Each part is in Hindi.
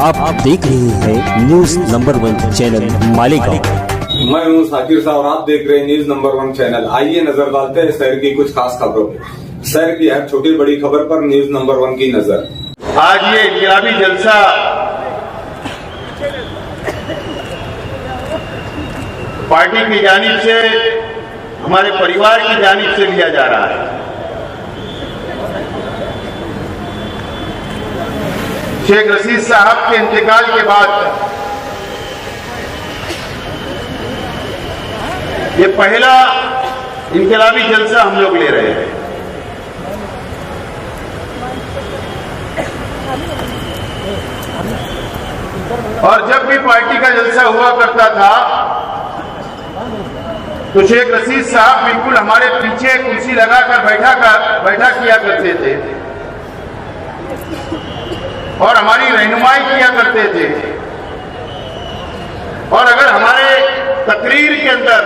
आप देख रहे हैं न्यूज नंबर 1 चैनल मालेगांव। मैं हूं साकिर साहब और आप देख रहे हैं न्यूज नंबर 1 चैनल। आइए नजर डालते हैं शहर की कुछ खास खबरों पे। शहर की हर छोटी बड़ी खबर पर न्यूज नंबर 1 की नजर। आज ये इनकलाबी जलसा पार्टी की जानिब से, हमारे परिवार की जानिब से लिया जा रहा है। शेख रशीद साहब के इंतकाल के बाद ये पहला इनकलाबी जलसा हम लोग ले रहे हैं। और जब भी पार्टी का जलसा हुआ करता था तो शेख रशीद साहब बिल्कुल हमारे पीछे कुर्सी लगाकर बैठा किया करते थे और हमारी रहनुमाई किया करते थे। और अगर हमारे तकरीर के अंदर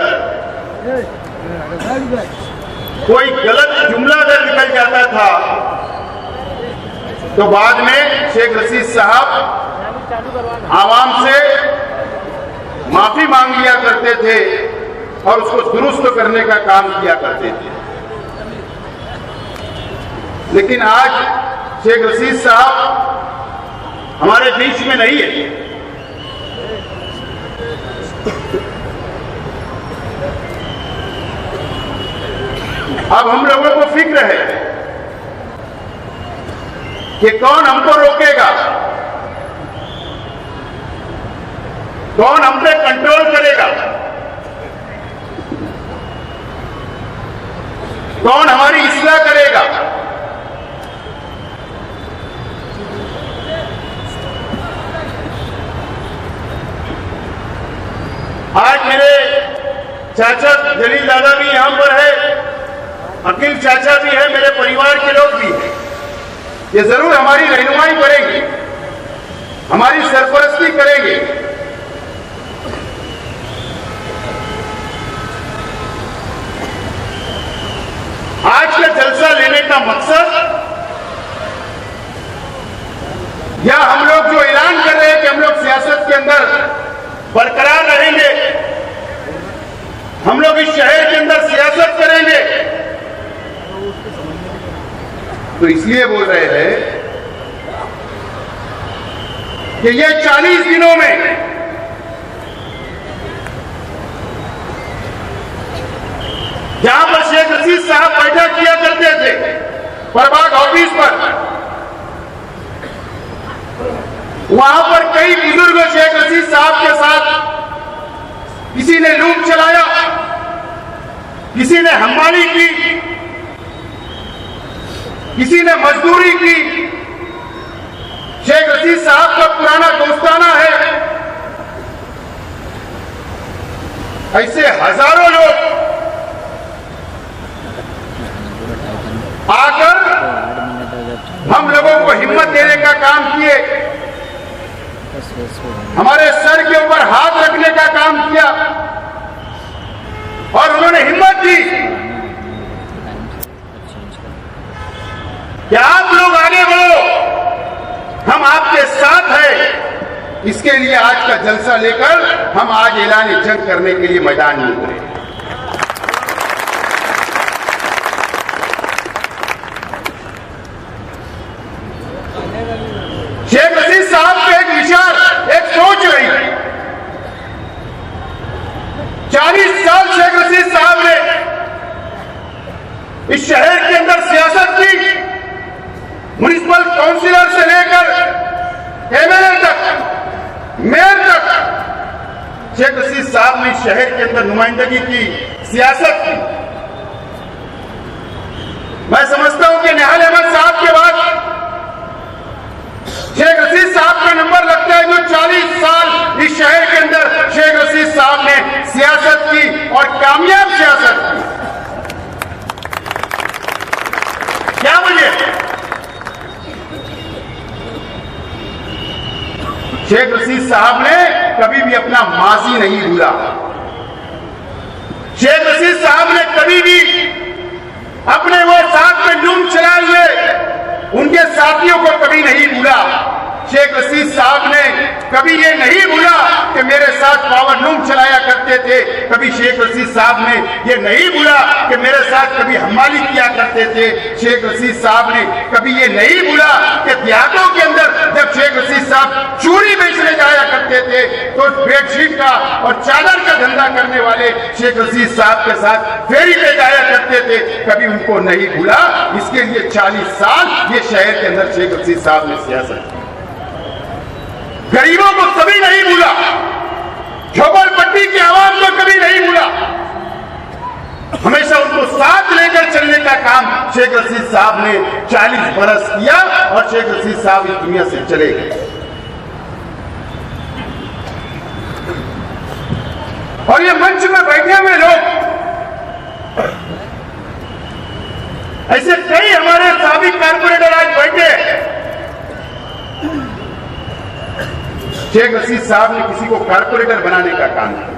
कोई गलत जुमला अगर निकल जाता था तो बाद में शेख रशीद साहब आवाम से माफी मांग लिया करते थे और उसको दुरुस्त करने का काम किया करते थे। लेकिन आज शेख रशीद साहब हमारे बीच में नहीं है। अब हम लोगों को फिक्र है कि कौन हमको रोकेगा, कौन हम पे कंट्रोल करेगा, कौन हमारी इस्लाह करेगा। आज मेरे चाचा जलील दादा भी यहां पर है, अकील चाचा भी है, मेरे परिवार के लोग भी हैं। ये जरूर हमारी रहनुमाई करेंगे, हमारी सरपरस्ती करेंगे। आज का जलसा लेने का मकसद, या हम लोग जो ऐलान कर रहे हैं कि हम लोग सियासत के अंदर बरकरार रहेंगे, हम लोग इस शहर के अंदर सियासत करेंगे, तो इसलिए बोल रहे हैं कि ये 40 दिनों में जहां पर शेख रशीद साहब बैठक किया करते थे प्रभाग ऑफिस पर, वहां पर कई बुजुर्ग शेख रशीद साहब के साथ किसी ने लूट चलाया, किसी ने हमाली की, किसी ने मजदूरी की। शेख रशीद साहब का पुराना दोस्ताना है। ऐसे हजारों लोग आकर हम लोगों को हिम्मत देने का काम किए, हमारे सर के ऊपर हाथ रखने का काम किया और उन्होंने हिम्मत दी कि आप लोग आगे बढ़ो, हम आपके साथ हैं। इसके लिए आज का जलसा लेकर हम आज ऐलान जंग करने के लिए मैदान में उतरे। शेख रशीद साहब के एक विचार, एक सोच रही थी। 40 साल शेख रशीद साहब ने इस शहर के अंदर सियासत की, म्युनिसिपल काउंसिलर से लेकर एमएलए तक, मेयर तक। शेख रशीद साहब ने शहर के अंदर नुमाइंदगी की, सियासत की। मैं समझता हूं कि निहाल अहमद साहब के बाद शेख रशीद साहब का नंबर लगता है, जो 40 साल इस शहर के अंदर शेख रशीद साहब ने सियासत की और कामयाब सियासत की। क्या वजह? शेख रशीद साहब ने कभी भी अपना माजी नहीं भूला। शेख रशीद साहब ने कभी भी अपने वो साथ में जुर्म चलाए हुए उनके साथियों को कभी नहीं भूला। शेख रशीद साहब ने कभी ये नहीं भूला कि मेरे साथ पावर लूम चलाया करते थे। कभी शेख रशीद साहब ने ये नहीं भूला कि मेरे साथ कभी हमाली किया करते थे। शेख रशीद साहब ने कभी ये नहीं भूला कि देहातों के अंदर जब शेख रशीद साहब चूड़ी बेचने जाया करते थे तो बेडशीट का और चादर का धंधा करने वाले शेख रशीद साहब के साथ फेरी पे जाया करते थे। कभी उनको नहीं भूला। इसके लिए 40 साल ये शहर के अंदर शेख रशीद साहब ने सियासत की। गरीबों को कभी नहीं भूला, झोपड़पट्टी की आवाम को कभी नहीं भूला। हमेशा उनको साथ लेकर चलने का काम शेख रशीद साहब ने 40 बरस किया और शेख रशीद साहब इस दुनिया से चले गए। और ये मंच में बैठे हुए लोग, ऐसे कई हमारे साबिक कारपोरेटर आज बैठे हैं। शेख रशीद साहब ने किसी को कारपोरेटर बनाने का काम किया।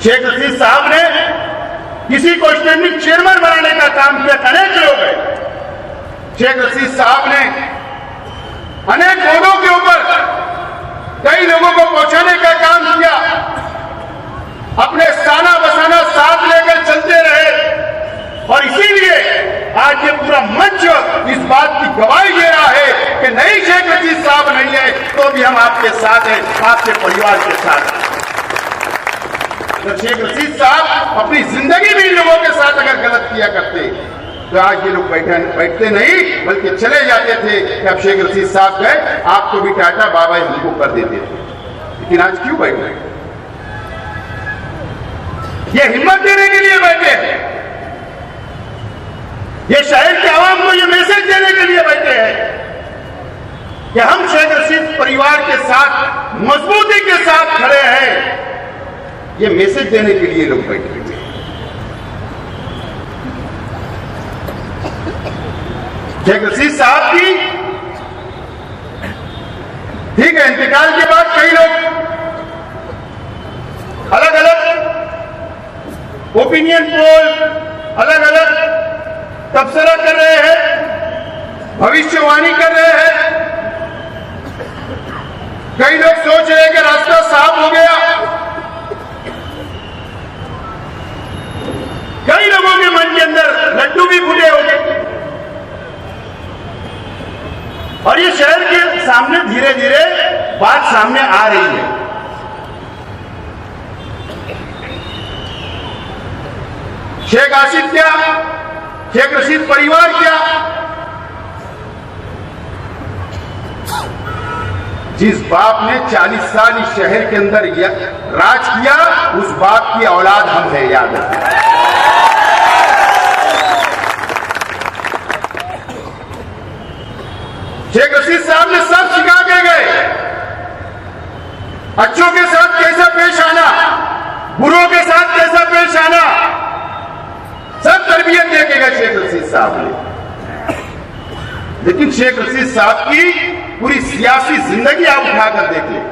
शेख रशीद साहब ने किसी को स्टैंडिंग चेयरमैन बनाने का काम किया। अनेक लोग हैं। शेख रशीद साहब ने अनेक पदों के ऊपर कई लोगों को पहुंचाने का काम किया। अपने साना बसाना साथ लेकर चलते रहे और इसीलिए आज ये पूरा मंच इस बात की गवाही दे रहा है कि नहीं, शेख रशीद साहब नहीं है तो भी हम आपके साथ हैं, आपके परिवार के साथ हैं। तो शेख रशीद साहब अपनी जिंदगी में इन लोगों के साथ अगर गलत किया करते तो आज ये लोग बैठते नहीं बल्कि चले जाते थे कि अब शेख रशीद साहब गए, आपको भी टाटा बाबा हमको कर देते थे। लेकिन आज क्यों बैठे? ये हिम्मत देने के लिए बैठे हैं। ये शहर के आवाम को ये मैसेज देने के लिए बैठे हैं कि हम शेख रशीद परिवार के साथ मजबूती के साथ खड़े हैं। ये मैसेज देने के लिए लोग बैठे हुए हैं। शेख रशीद साहब की ठीक है, इंतकाल के बाद कई लोग अलग अलग ओपिनियन पोल, अलग अलग तबसरा कर रहे हैं, भविष्यवाणी कर रहे हैं। कई लोग सोच रहे हैं कि रास्ता साफ हो गया। कई लोगों के मन के अंदर लड्डू भी फूटे हो गए और ये शहर के सामने धीरे धीरे बात सामने आ रही है। शेख आसिफ क्या, शेख रशीद परिवार क्या, जिस बाप ने 40 साल इस शहर के अंदर राज किया, उस बाप की औलाद हम है, याद रखें। शेख रशीद साहब ने सब सिखा के गए, अच्छों के साथ कैसा पेश आना, बुरों के साथ कैसा पेश आना, सब तरबियत दे के गए शेख रशीद साहब ने। लेकिन शेख रशीद साहब की पूरी सियासी जिंदगी आप उठाकर देखें।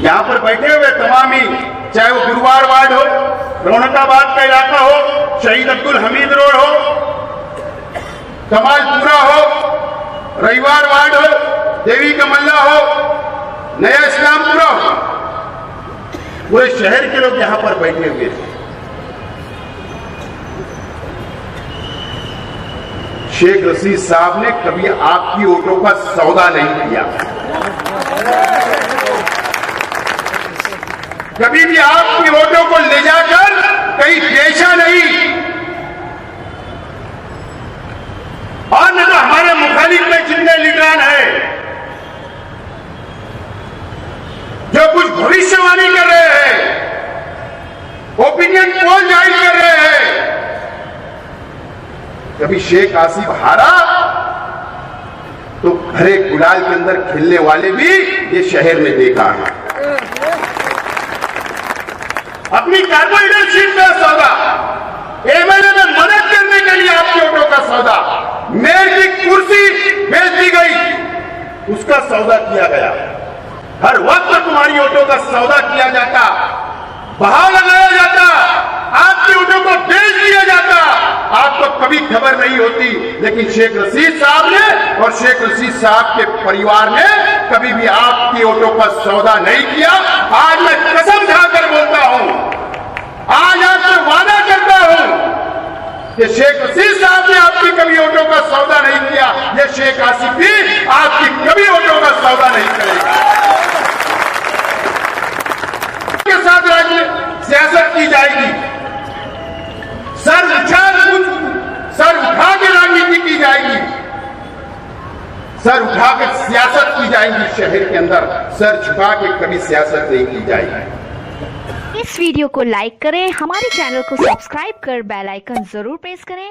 यहां पर बैठे हुए तमाम ही, चाहे वो गुरुवार वार्ड हो, रौनकाबाद का इलाका हो, शहीद अब्दुल हमीद रोड हो, कमालपुरा हो, रविवार वार्ड हो, देवी का मल्ला हो, नया इस्लामपुरा हो, पूरे शहर के लोग यहां पर बैठे हुए थे। शेख रशीद साहब ने कभी आपकी वोटों का सौदा नहीं किया, कभी भी आपकी वोटों को ले जाकर कहीं बेचा नहीं। और न तो हमारे मुखालिफ में जितने लीडरान हैं जो कुछ भविष्यवाणी कर रहे हैं, ओपिनियन पोल जारी कर रहे हैं, कभी शेख आसिफ हारा तो हरे गुलाल के अंदर खेलने वाले भी ये शहर में देखा है। अपनी कारपोरेटरशिप का सौदा, एमएलए में मदद करने के लिए आपके वोटों का सौदा, मेयर की कुर्सी बेच दी गई, उसका सौदा किया गया। हर वक्त तुम्हारी वोटों का सौदा किया जाता। बहा लगाया जाता, आपकी ऑटो को बेच दिया जाता, आपको कभी खबर नहीं होती। लेकिन शेख रशीद साहब ने और शेख रशीद साहब के परिवार ने कभी भी आपकी ऑटो का सौदा नहीं किया। आज मैं कसम खाकर बोलता हूं, आज आपसे वादा करता हूं कि शेख रशीद साहब ने आपकी कभी ऑटो का सौदा नहीं किया। ये शेख आसिफ भी आपकी कभी ऑटो का सौदा नहीं करेगा। के साथ सियासत की जाएगी, सर उठा के राजनीति की जाएगी, सर उठाकर सियासत की जाएगी। शहर के अंदर सर झुका के कभी सियासत नहीं की जाएगी। इस वीडियो को लाइक करें, हमारे चैनल को सब्सक्राइब कर बेल आइकन जरूर प्रेस करें